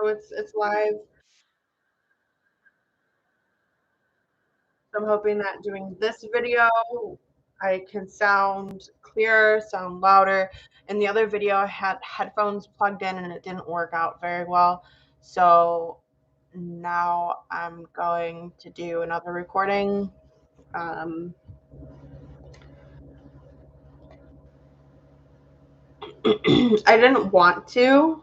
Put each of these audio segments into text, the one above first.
So it's live. So I'm hoping that doing this video, I can sound clearer, sound louder. In the other video, I had headphones plugged in and it didn't work out very well. So now I'm going to do another recording. Um, I didn't want to.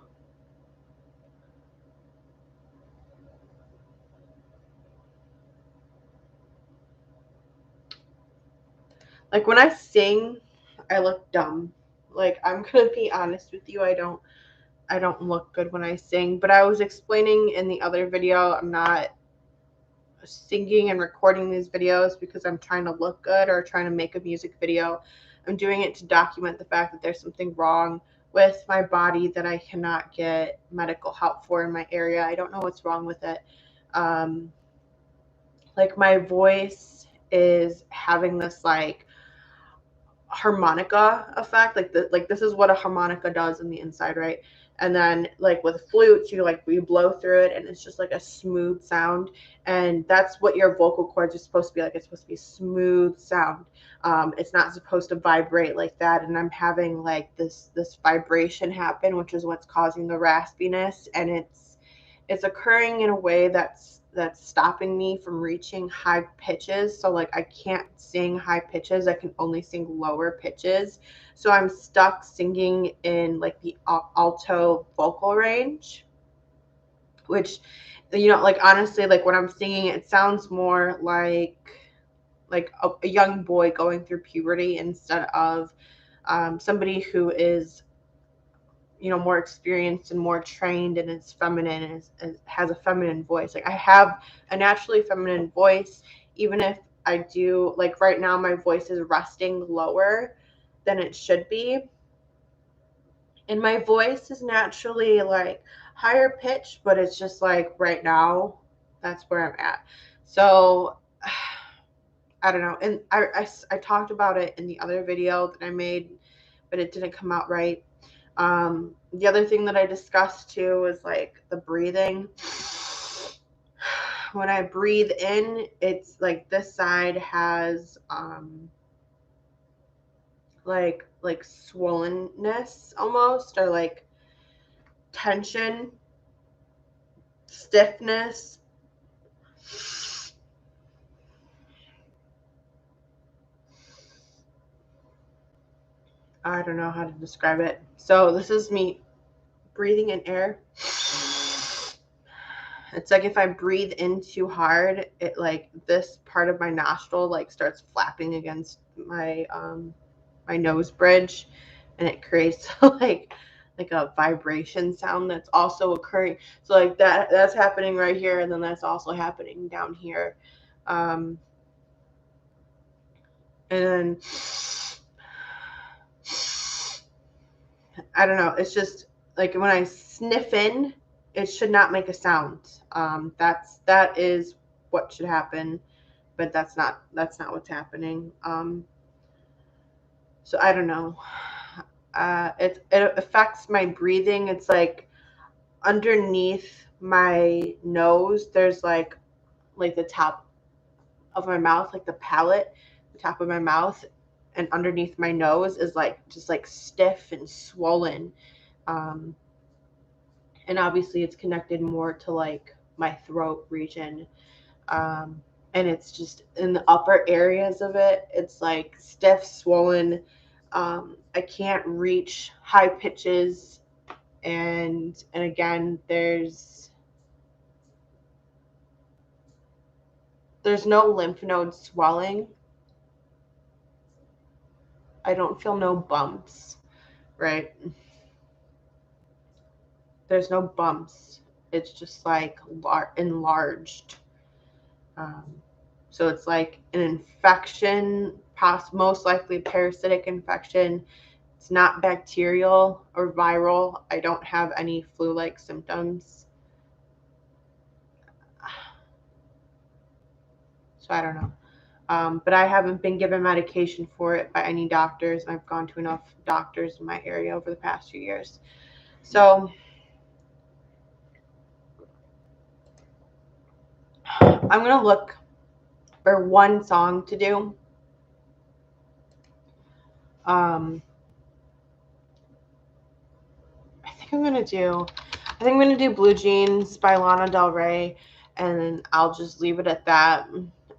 Like when I sing, I look dumb. Like I'm gonna be honest with you, I don't look good when I sing, but I was explaining in the other video, I'm not singing and recording these videos because I'm trying to look good or trying to make a music video. I'm doing it to document the fact that there's something wrong with my body that I cannot get medical help for in my area. I don't know what's wrong with it. Um, like my voice is having this like harmonica effect, like this is what a harmonica does in the inside, right? And then like with flutes, you blow through it and it's just like a smooth sound, and that's what your vocal cords are supposed to be like. It's supposed to be smooth sound. It's not supposed to vibrate like that, and I'm having like this vibration happen, which is what's causing the raspiness, and it's occurring in a way that's stopping me from reaching high pitches. So like I can't sing high pitches, I can only sing lower pitches. So I'm stuck singing in like the alto vocal range, which, like honestly, like when I'm singing, it sounds more like a young boy going through puberty instead of somebody who is more experienced and more trained and is feminine and has a feminine voice. Like I have a naturally feminine voice, even if I do, like right now my voice is resting lower than it should be, and my voice is naturally like higher pitched, but it's just like right now that's where I'm at. So I don't know. And I talked about it in the other video that I made, but it didn't come out right. The other thing that I discussed too is like the breathing. When I breathe in, it's like this side has like swollenness almost, or like tension, stiffness. I don't know how to describe it. So this is me breathing in air. It's like if I breathe in too hard, it like this part of my nostril like starts flapping against my nose bridge, and it creates like a vibration sound that's also occurring. So like that's happening right here, and then that's also happening down here. Um, and then I don't know. It's just like when I sniff in, it should not make a sound. That is what should happen, but that's not what's happening. So I don't know. It affects my breathing. It's like underneath my nose, there's like the top of my mouth, like the palate, the top of my mouth, and underneath my nose is like just like stiff and swollen. Um, and obviously it's connected more to like my throat region. Um, and it's just in the upper areas of it, it's like stiff, swollen. I can't reach high pitches, and again, there's no lymph node swelling. I don't feel no bumps, right? There's no bumps. It's just like enlarged. Um, so it's like an infection, most likely parasitic infection. It's not bacterial or viral. I don't have any flu-like symptoms. So I don't know. But I haven't been given medication for it by any doctors. I've gone to enough doctors in my area over the past few years. So I'm gonna look for one song to do. Um, I think I'm gonna do Blue Jeans by Lana Del Rey, and I'll just leave it at that.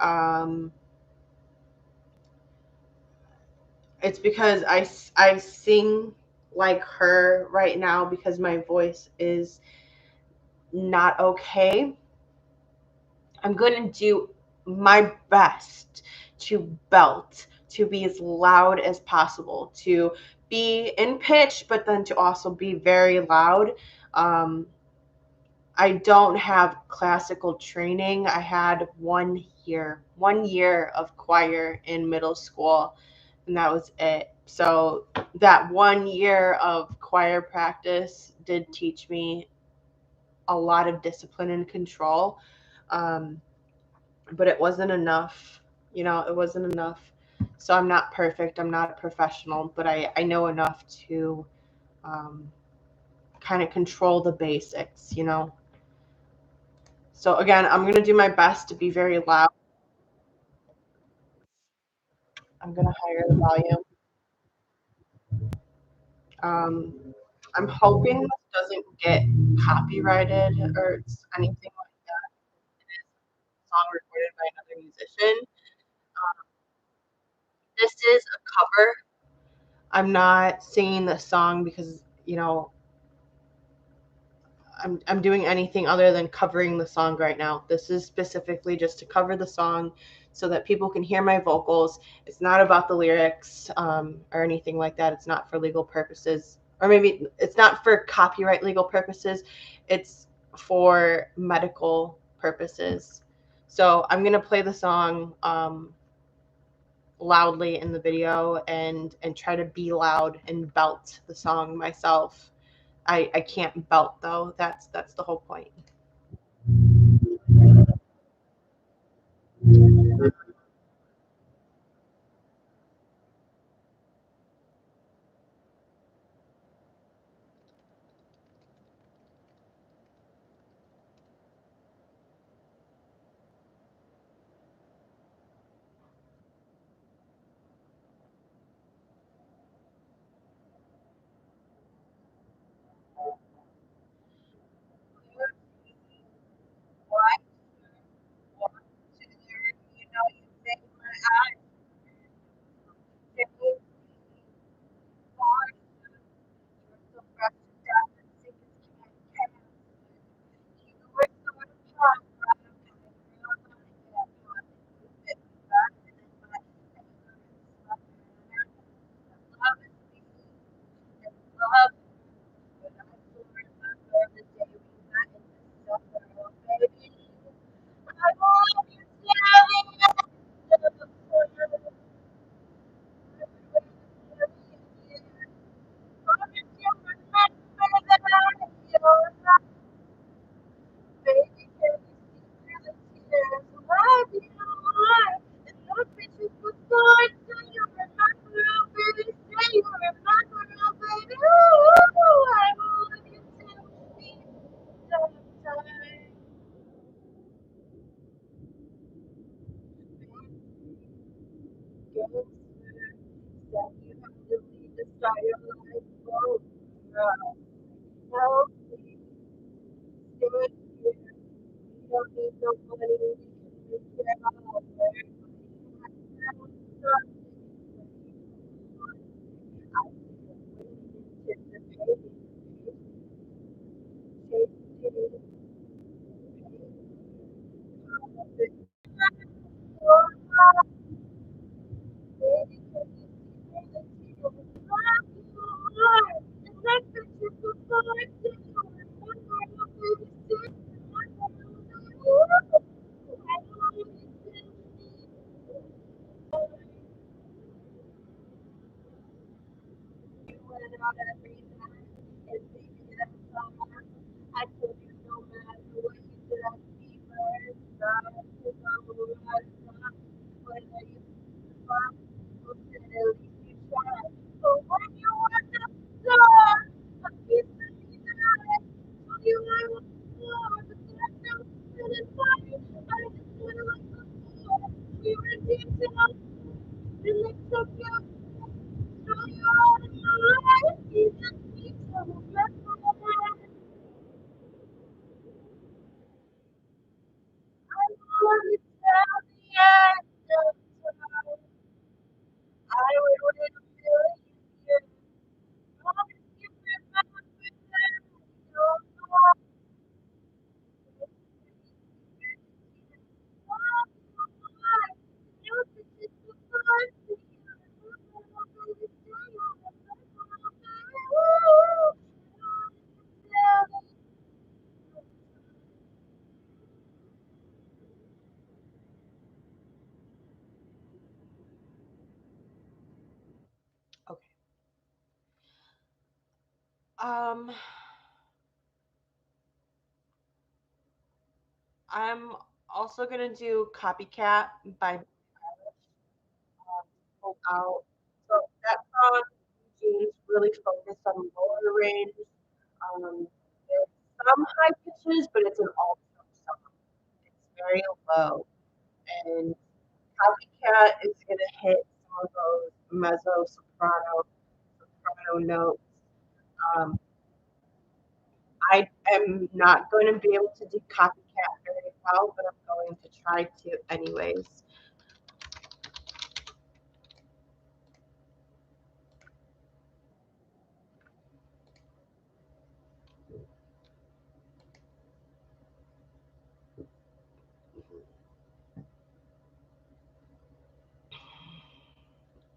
Um, it's because I sing like her right now because my voice is not okay. I'm going to do my best to belt, to be as loud as possible, to be in pitch, but then to also be very loud. Um, I don't have classical training. I had 1 year of choir in middle school, and that was it. So that 1 year of choir practice did teach me a lot of discipline and control. Um, but it wasn't enough. It wasn't enough. So I'm not perfect. I'm not a professional, but I know enough to um, kind of control the basics. So again, I'm going to do my best to be very loud. I'm going to higher the volume. Um, I'm hoping this doesn't get copyrighted or anything like that. It is a song recorded by another musician. This is a cover. I'm not singing this song because, I'm doing anything other than covering the song right now. This is specifically just to cover the song so that people can hear my vocals. It's not about the lyrics or anything like that. It's not for legal purposes, or maybe it's not for copyright legal purposes. It's for medical purposes. So I'm gonna play the song loudly in the video and try to be loud and belt the song myself. I can't belt though. That's the whole point. Um, I'm also gonna do Copycat by Pulled Out. So that song is really focused on lower range. There's some high pitches, but it's an all song. It's very low, and Copycat is gonna hit some of those mezzo soprano notes. Um, I am not going to be able to do Copycat very well, but I'm going to try to anyways.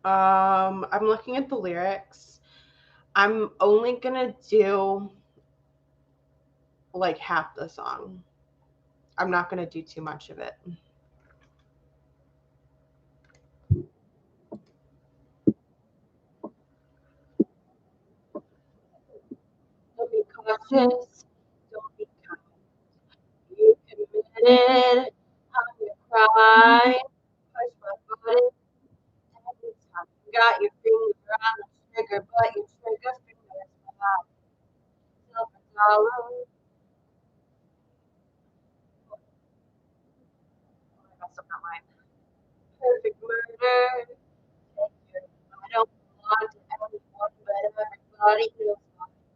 I'm looking at the lyrics. I'm only gonna do like half the song. I'm not gonna do too much of it. Don't be cautious. Don't be kind. You committed. I'm gonna cry. Push my button every time. You got your finger on the trigger, but your trigger finger is not silver dollar. Oh, I messed up that line. Perfect murder. I don't belong to everyone, but everybody knows my name.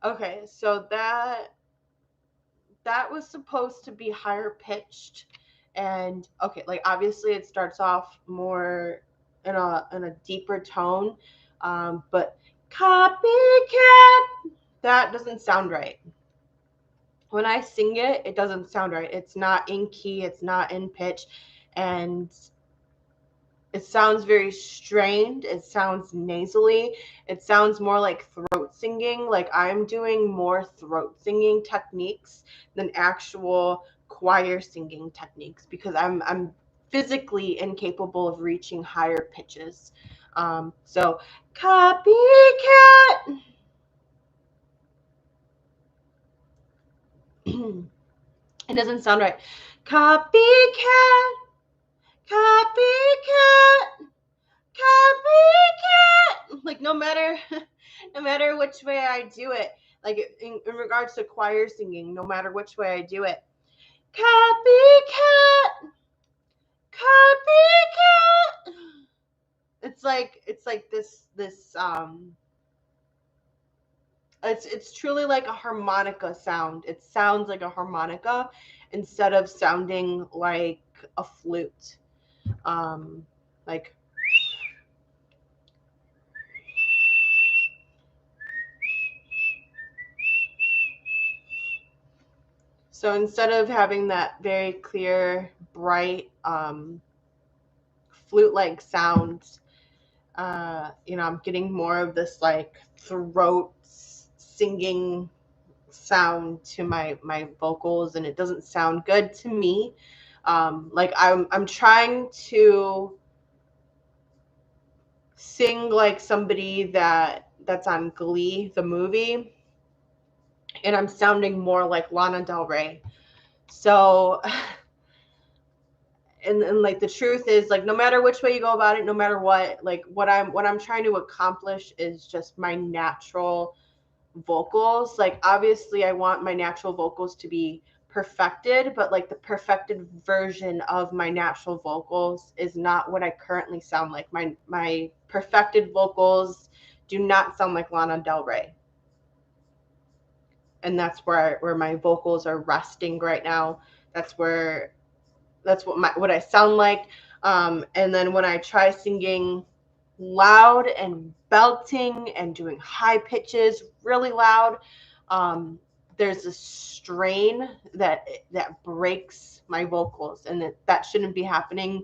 Okay, so that was supposed to be higher pitched, and okay, like obviously it starts off more in a deeper tone, but copycat, that doesn't sound right. When I sing it, it doesn't sound right. It's not in key, it's not in pitch, and it sounds very strained. It sounds nasally. It sounds more like throat singing. Like I'm doing more throat singing techniques than actual choir singing techniques because I'm physically incapable of reaching higher pitches. So copycat. It doesn't sound right. Copycat. Copycat. Copycat. Like no matter which way I do it, like in regards to choir singing, no matter which way I do it, copycat, copycat. It's like this. It's truly like a harmonica sound. It sounds like a harmonica instead of sounding like a flute. Like so instead of having that very clear, bright flute-like sound, I'm getting more of this like throat singing sound to my vocals, and it doesn't sound good to me. Like I'm trying to sing like somebody that's on Glee, the movie, and I'm sounding more like Lana Del Rey. So and like the truth is like no matter which way you go about it, no matter what, like what I'm trying to accomplish is just my natural vocals. Like obviously I want my natural vocals to be perfected, but like the perfected version of my natural vocals is not what I currently sound like. My perfected vocals do not sound like Lana Del Rey. And that's where my vocals are resting right now. That's what I sound like. And then when I try singing loud and belting and doing high pitches really loud. There's a strain that breaks my vocals, and that shouldn't be happening,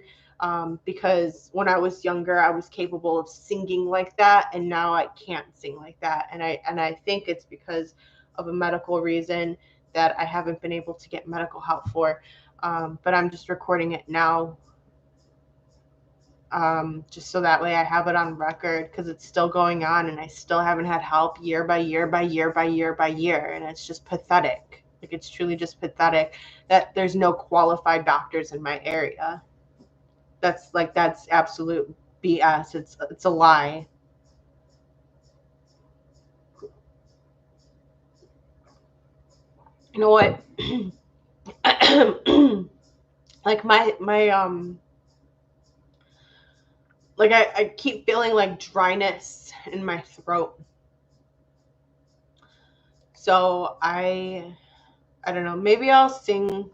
because when I was younger I was capable of singing like that, and now I can't sing like that, and I think it's because of a medical reason that I haven't been able to get medical help for. But I'm just recording it now, just so that way I have it on record, because it's still going on and I still haven't had help year by year by year by year by year. And it's just pathetic. Like, it's truly just pathetic that there's no qualified doctors in my area. That's absolute BS. It's a lie. You know what? Like my like I keep feeling like dryness in my throat. So I don't know, maybe I'll sing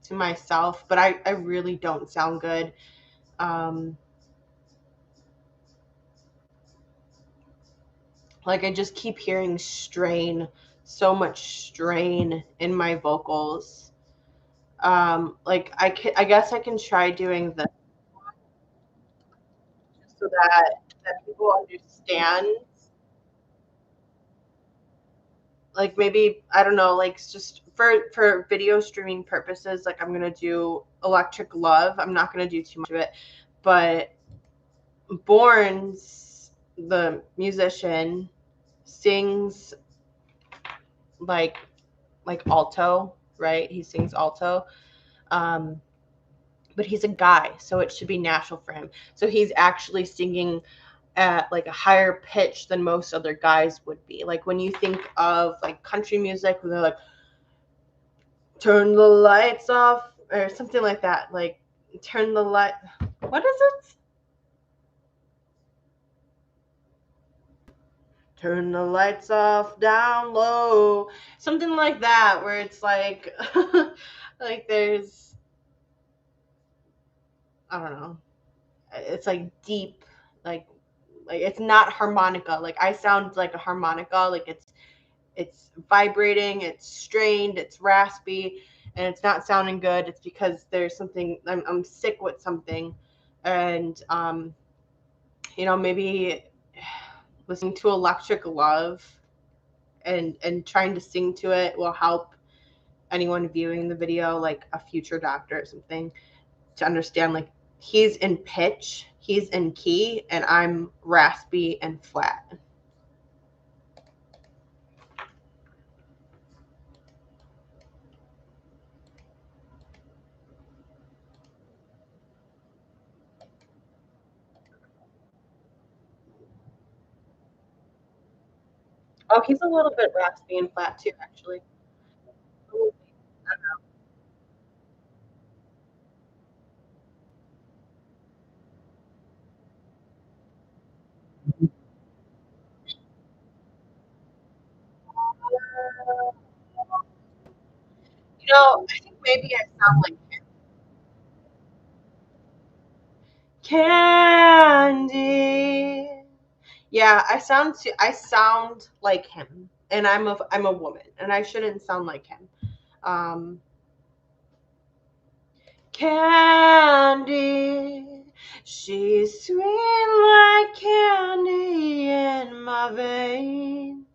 to myself, but I really don't sound good. Um, like, I just keep hearing strain, so much strain in my vocals. Like, I guess I can try doing this so that people understand. Like, maybe, I don't know, like, just for video streaming purposes, like, I'm gonna do Electric Love. I'm not gonna do too much of it, but Borns, the musician, sings like alto, right? He sings alto. Um, but he's a guy, so it should be natural for him. So he's actually singing at like a higher pitch than most other guys would be. Like, when you think of like country music, when they're like, turn the lights off or something like that, like, turn the light. What is it? Turn the lights off down low. Something like that, where it's like, like there's, I don't know. It's like deep, like it's not harmonica. Like, I sound like a harmonica. Like, it's vibrating, it's strained, it's raspy, and it's not sounding good. It's because there's something, I'm sick with something. And maybe listening to Electric Love and trying to sing to it will help anyone viewing the video, like a future doctor or something, to understand, like, he's in pitch, he's in key, and I'm raspy and flat. Oh, he's a little bit raspy and flat too, actually. I think maybe I sound like Candy. Yeah, I sound like him, and I'm a woman, and I shouldn't sound like him. Um, Candy, she's sweet like candy in my veins.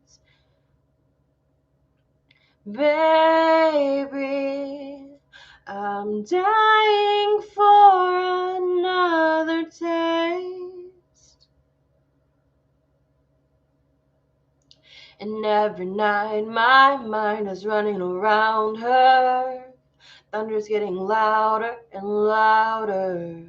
Baby, I'm dying for another taste. And every night my mind is running around her. Thunder's getting louder and louder.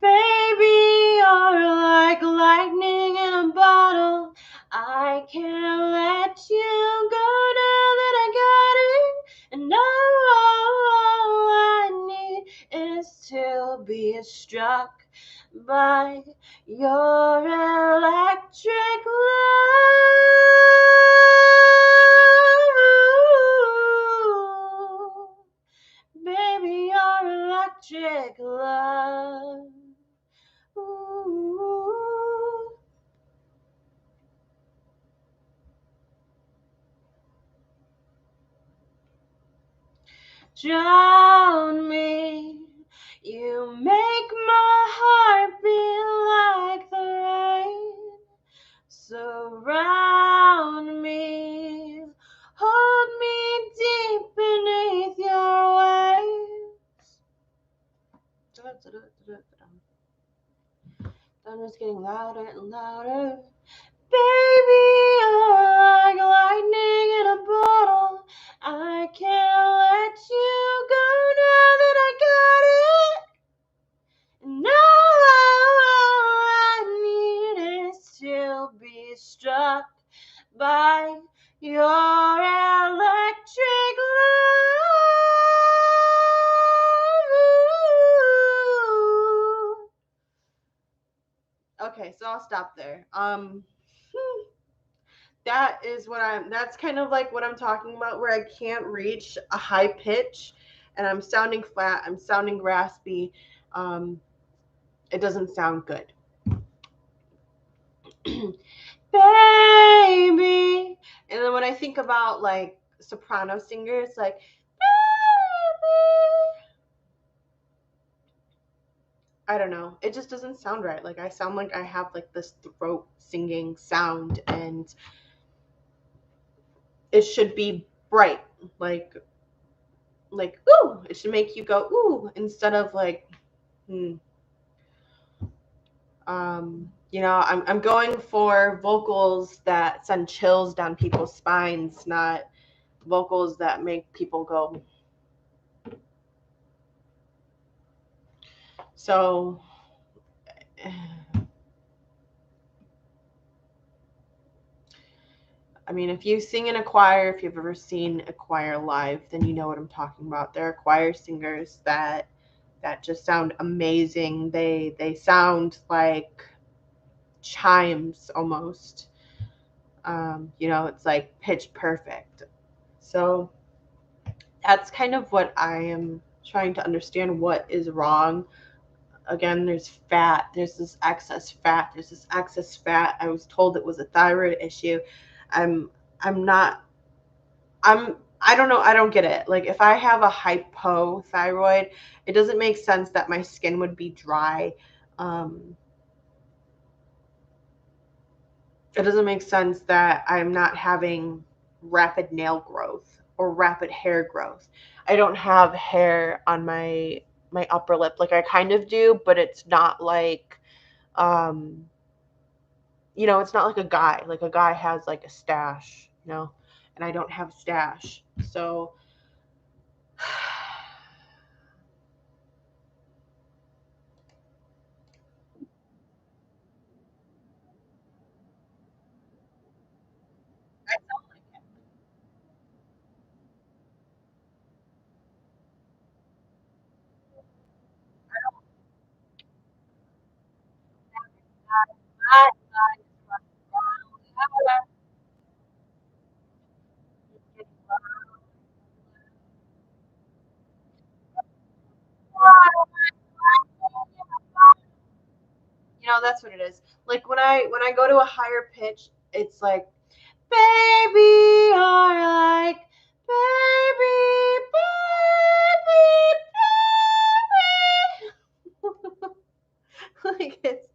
Baby, you're like lightning in a bottle. I can't let you go now that I got it. And all I need is to be struck by your electric love. Baby, your electric love. Ooh. drown me. You make my heart beat like the rain. Surround me, hold me deep beneath your waves. Thunder's getting louder and louder. Baby, you're like lightning in a bottle. I can't let you go now that I got it. And all I need is to be struck by your electric love. Okay, so I'll stop there. That's kind of like what I'm talking about, where I can't reach a high pitch and I'm sounding flat, I'm sounding raspy. It doesn't sound good. Baby. And then when I think about like soprano singers, like baby, I don't know. It just doesn't sound right. Like I sound like I have like this throat singing sound, and it should be bright. Like ooh, it should make you go ooh instead of like I'm going for vocals that send chills down people's spines, not vocals that make people go. So I mean, if you sing in a choir, if you've ever seen a choir live, then you know what I'm talking about. There are choir singers that just sound amazing. They sound like chimes almost. It's like pitch perfect. So that's kind of what I am trying to understand what is wrong. Again, there's fat, there's this excess fat, I was told it was a thyroid issue. I'm not I don't know, I don't get it. Like if I have a hypothyroid, it doesn't make sense that my skin would be dry. It doesn't make sense that I'm not having rapid nail growth or rapid hair growth. I don't have hair on my upper lip. Like I kind of do, but it's not like um it's not like a guy. Like a guy has like a stash, and I don't have a stash. So that's what it is. Like when I go to a higher pitch, it's like baby or like baby baby like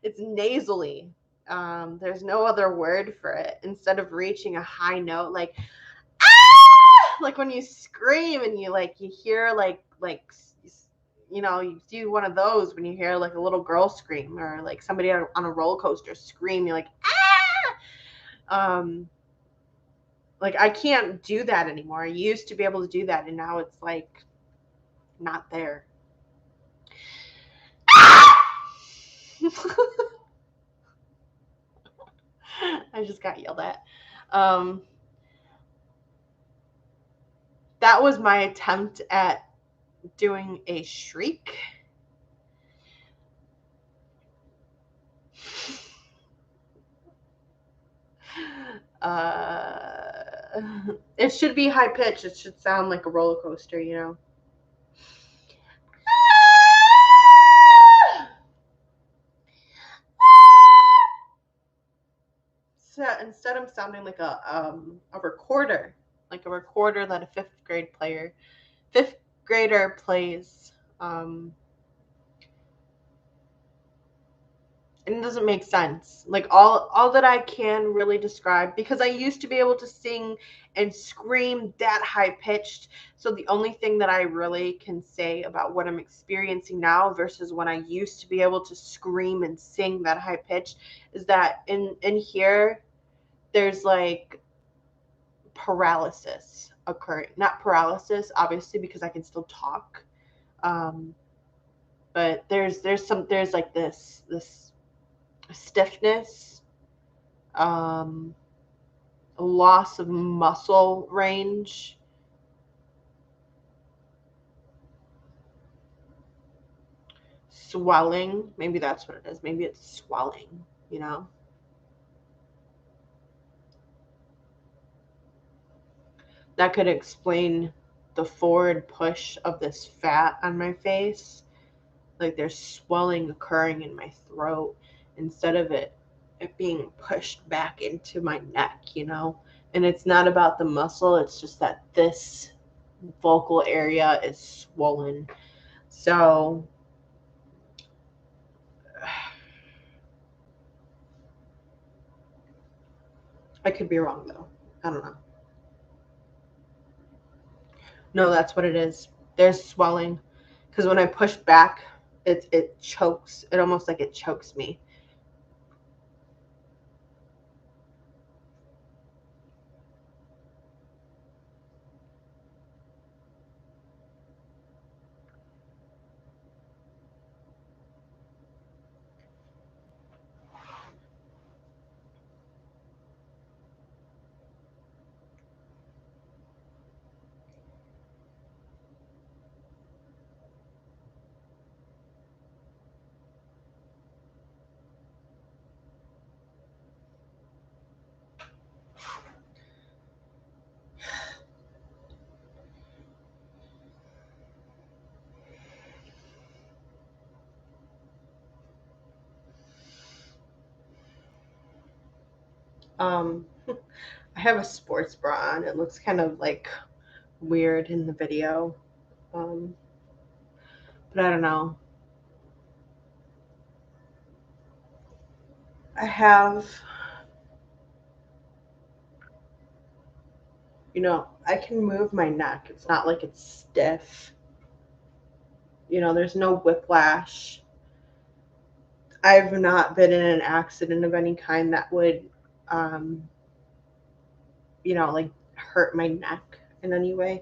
it's nasally. There's no other word for it. Instead of reaching a high note, like ah! Like when you scream and you hear you do one of those when you hear like a little girl scream, or like somebody on a roller coaster scream. You're like ah. Like I can't do that anymore. I used to be able to do that, and now it's like not there. I just got yelled at. That was my attempt at doing a shriek. It should be high pitch. It should sound like a roller coaster. So instead, I'm sounding like a recorder, that a fifth grade player fifth grader plays. And it doesn't make sense. Like all that I can really describe, because I used to be able to sing and scream that high pitched. So the only thing that I really can say about what I'm experiencing now versus when I used to be able to scream and sing that high pitched is that in here there's like paralysis occurring. Not paralysis, obviously, because I can still talk. Um, but there's like this stiffness, um, loss of muscle range, swelling. Maybe that's what it is. Maybe it's swelling, you know? That could explain the forward push of this fat on my face. Like there's swelling occurring in my throat instead of it being pushed back into my neck, you know? And it's not about the muscle, it's just that this vocal area is swollen. So I could be wrong though. I don't know. No, that's what it is. There's swelling because when I push back, it chokes. It almost like it chokes me. Um, I have a sports bra on. It looks kind of like weird in the video. Um, but I don't know. I have, I can move my neck. It's not like it's stiff. There's no whiplash. I've not been in an accident of any kind that would, um, like hurt my neck in any way.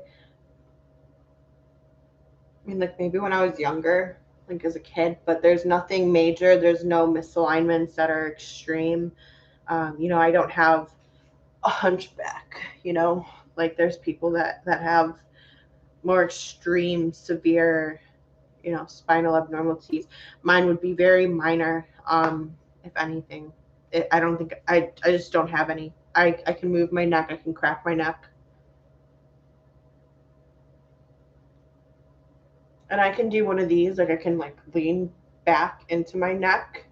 I mean, like maybe when I was younger, like as a kid, but there's nothing major. There's no misalignments that are extreme. I don't have a hunchback, like there's people that have more extreme, severe, spinal abnormalities. Mine would be very minor, if anything. I don't think I just don't have any. I can move my neck. I can crack my neck. And I can do one of these, like I can like lean back into my neck.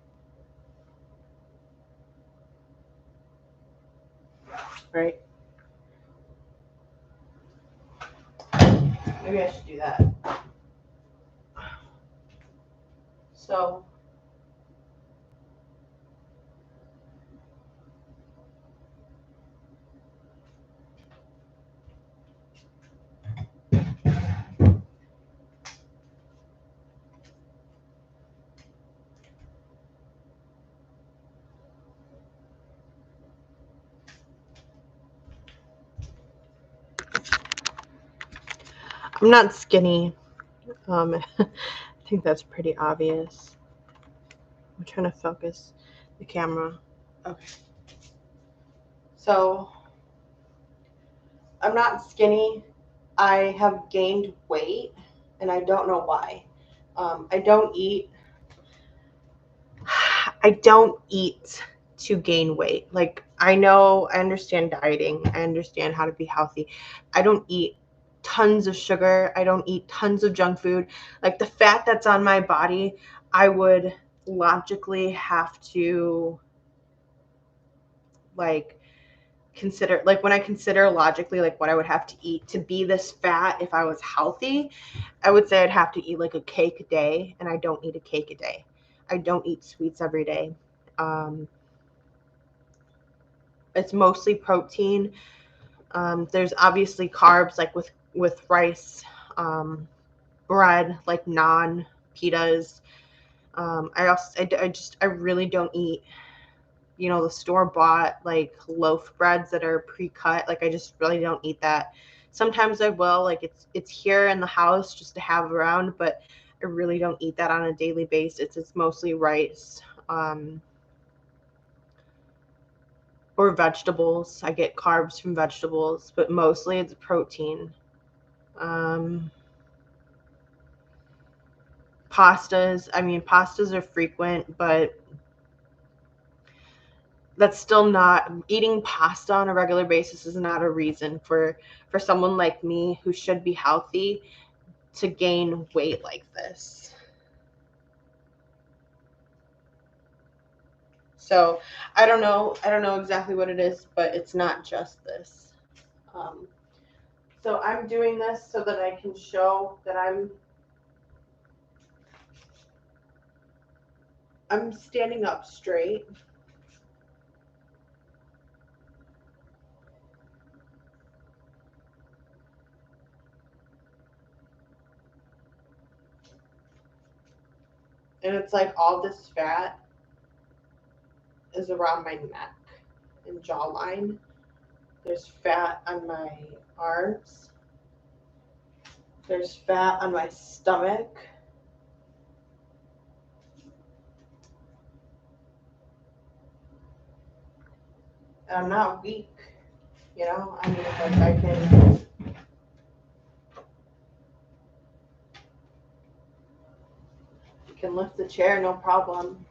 Right? Maybe I should do that. So I'm not skinny. I think that's pretty obvious. I'm trying to focus the camera. Okay. So I'm not skinny. I have gained weight, and I don't know why. I don't eat. I don't eat to gain weight. Like I understand dieting. I understand how to be healthy. I don't eat tons of sugar. I don't eat tons of junk food. Like the fat that's on my body, I would logically have to like consider, like when I consider logically like what I would have to eat to be this fat if I was healthy, I would say I'd have to eat like a cake a day, and I don't eat a cake a day. I don't eat sweets every day. It's mostly protein. There's obviously carbs like with rice, bread like naan, pitas. I really don't eat, the store bought like loaf breads that are pre-cut. Like I just really don't eat that. Sometimes I will, like it's here in the house just to have around, but I really don't eat that on a daily basis. It's mostly rice, or vegetables. I get carbs from vegetables, but mostly it's protein. Um, pastas. I mean, pastas are frequent, but that's still not, eating pasta on a regular basis is not a reason for someone like me who should be healthy to gain weight like this. So I don't know exactly what it is, but it's not just this. Um, so I'm doing this so that I can show that I'm standing up straight. And it's like all this fat is around my neck and jawline. There's fat on my arms. There's fat on my stomach. And I'm not weak, I mean, like I can lift the chair, no problem.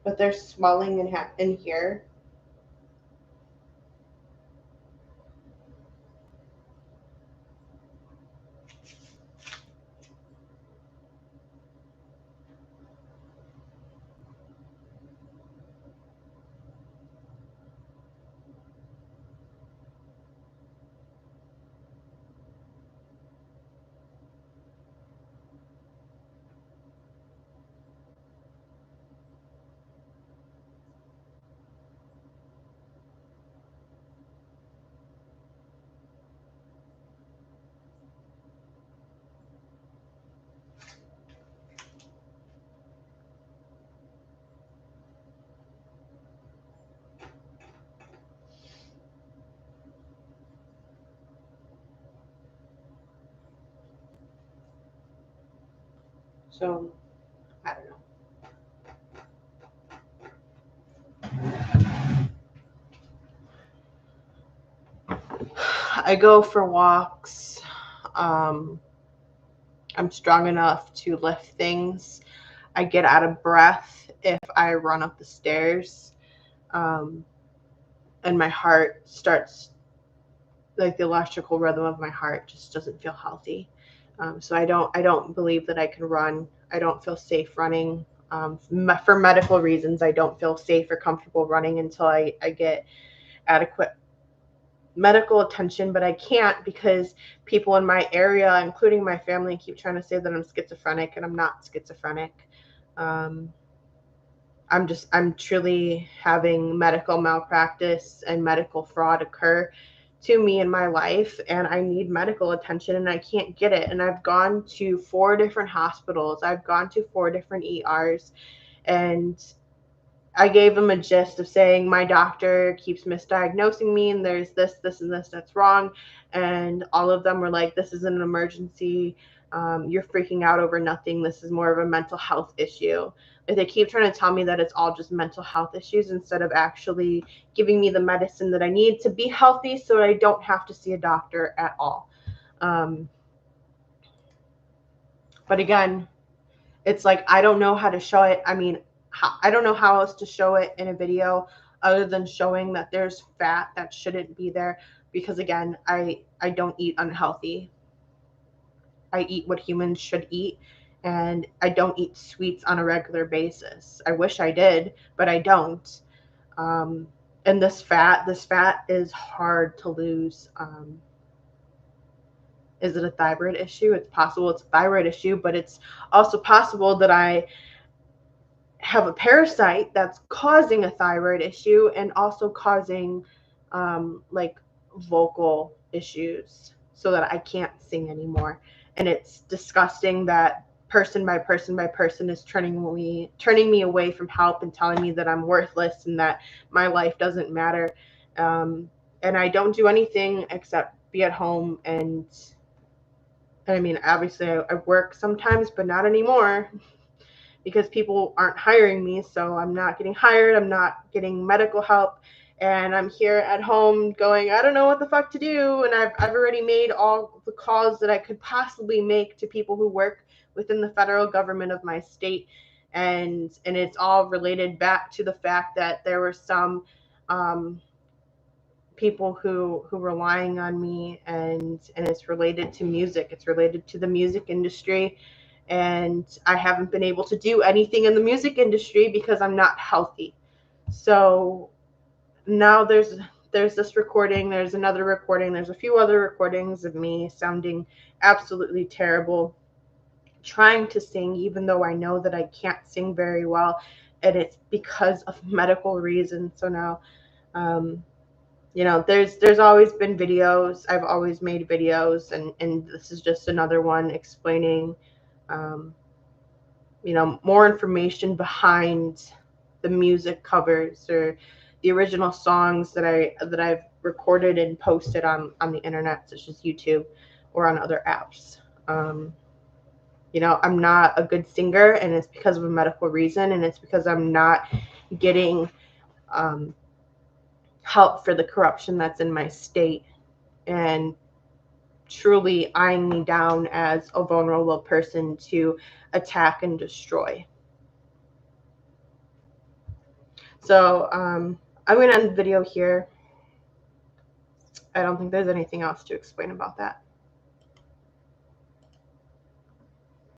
But there's swelling in here. So I don't know. I go for walks. Um, I'm strong enough to lift things. I get out of breath if I run up the stairs. Um, and my heart starts, like the electrical rhythm of my heart just doesn't feel healthy. So I don't believe that I can run. I don't feel safe running. For medical reasons, I don't feel safe or comfortable running until I get adequate medical attention, but I can't because people in my area, including my family, keep trying to say that I'm schizophrenic, and I'm not schizophrenic. Um, I'm truly having medical malpractice and medical fraud occur to me in my life, and I need medical attention and I can't get it. And I've gone to 4 different hospitals. I've gone to 4 different ERs, and I gave them a gist of saying my doctor keeps misdiagnosing me and there's this, and this that's wrong. And all of them were like, this is an emergency. You're freaking out over nothing. This is more of a mental health issue. Like, they keep trying to tell me that it's all just mental health issues instead of actually giving me the medicine that I need to be healthy so I don't have to see a doctor at all. Um, but again, it's like I don't know how to show it. I mean, I don't know how else to show it in a video other than showing that there's fat that shouldn't be there, because again, I don't eat unhealthy. I eat what humans should eat, and I don't eat sweets on a regular basis. I wish I did, but I don't. Um, and this fat is hard to lose. Is it a thyroid issue? It's possible it's a thyroid issue, but it's also possible that I have a parasite that's causing a thyroid issue and also causing like vocal issues so that I can't sing anymore. And it's disgusting that person by person by person is turning me away from help and telling me that I'm worthless and that my life doesn't matter. Um, and I don't do anything except be at home and I mean, obviously, I work sometimes, but not anymore because people aren't hiring me. So I'm not getting hired. I'm not getting medical help. And I'm here at home going, I don't know what the fuck to do. And I've already made all the calls that I could possibly make to people who work within the federal government of my state. And it's all related back to the fact that there were some um, people who relying on me, and it's related to music. It's related to the music industry, and I haven't been able to do anything in the music industry because I'm not healthy. So now there's this recording, there's another recording, there's a few other recordings of me sounding absolutely terrible, trying to sing even though I know that I can't sing very well, and it's because of medical reasons. So now you know, there's always been videos. I've always made videos, and this is just another one explaining um, you know, more information behind the music covers or the original songs that I've recorded and posted on the internet, such as YouTube or on other apps. You know, I'm not a good singer, and it's because of a medical reason, and it's because I'm not getting um, help for the corruption that's in my state, and truly eyeing me down as a vulnerable person to attack and destroy. So I'm going to end the video here. I don't think there's anything else to explain about that.